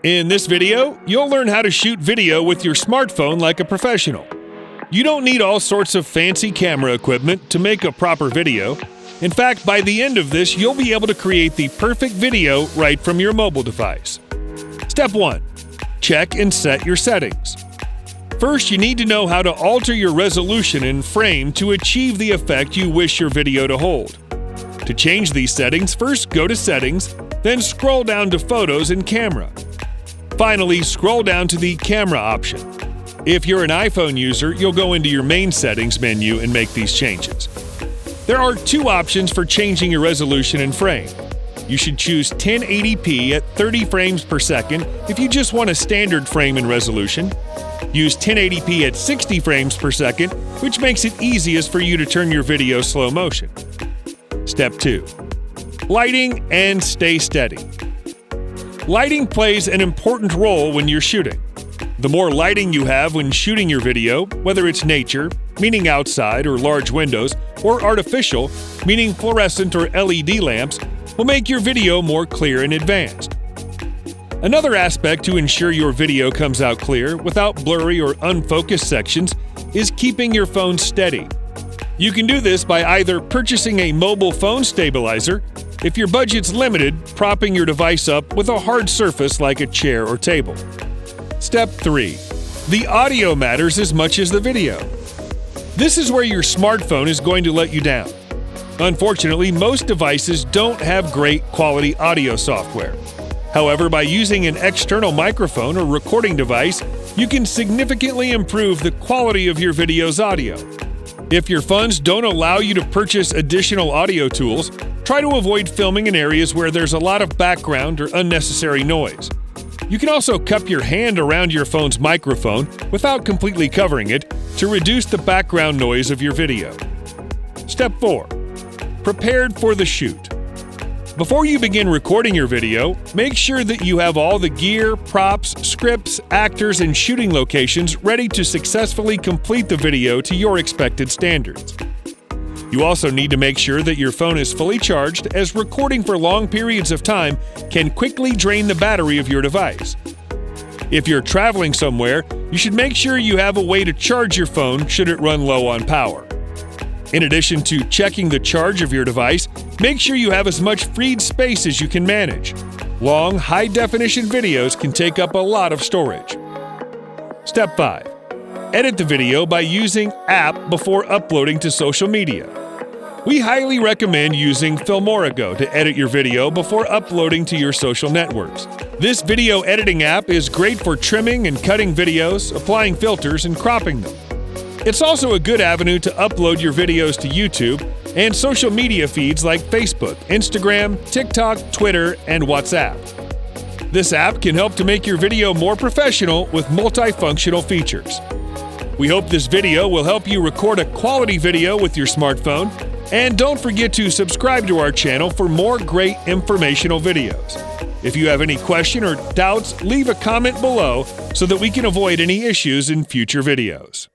In this video, you'll learn how to shoot video with your smartphone like a professional. You don't need all sorts of fancy camera equipment to make a proper video. In fact, by the end of this, you'll be able to create the perfect video right from your mobile device. Step 1. Check and set your settings. First, you need to know how to alter your resolution and frame to achieve the effect you wish your video to hold. To change these settings, first go to Settings, then scroll down to Photos and Camera. Finally, scroll down to the Camera option. If you're an iPhone user, you'll go into your Main Settings menu and make these changes. There are two options for changing your resolution and frame. You should choose 1080p at 30 frames per second if you just want a standard frame and resolution. Use 1080p at 60 frames per second, which makes it easiest for you to turn your video slow motion. Step 2. Lighting and stay steady. Lighting plays an important role when you're shooting. The more lighting you have when shooting your video, whether it's nature, meaning outside or large windows, or artificial, meaning fluorescent or LED lamps, will make your video more clear and advanced. Another aspect to ensure your video comes out clear without blurry or unfocused sections is keeping your phone steady. You can do this by either purchasing a mobile phone stabilizer. If your budget's limited, propping your device up with a hard surface like a chair or table. Step 3. The audio matters as much as the video. This is where your smartphone is going to let you down. Unfortunately, most devices don't have great quality audio software. However, by using an external microphone or recording device, you can significantly improve the quality of your video's audio. If your funds don't allow you to purchase additional audio tools, try to avoid filming in areas where there's a lot of background or unnecessary noise. You can also cup your hand around your phone's microphone without completely covering it to reduce the background noise of your video. Step 4. Prepared for the shoot. Before you begin recording your video, make sure that you have all the gear, props, scripts, actors, and shooting locations ready to successfully complete the video to your expected standards. You also need to make sure that your phone is fully charged, as recording for long periods of time can quickly drain the battery of your device. If you're traveling somewhere, you should make sure you have a way to charge your phone should it run low on power. In addition to checking the charge of your device, make sure you have as much freed space as you can manage. Long, high-definition videos can take up a lot of storage. Step 5. Edit the video by using app before uploading to social media. We highly recommend using FilmoraGo to edit your video before uploading to your social networks. This video editing app is great for trimming and cutting videos, applying filters, and cropping them. It's also a good avenue to upload your videos to YouTube and social media feeds like Facebook, Instagram, TikTok, Twitter, and WhatsApp. This app can help to make your video more professional with multifunctional features. We hope this video will help you record a quality video with your smartphone, and don't forget to subscribe to our channel for more great informational videos. If you have any question or doubts, leave a comment below so that we can avoid any issues in future videos.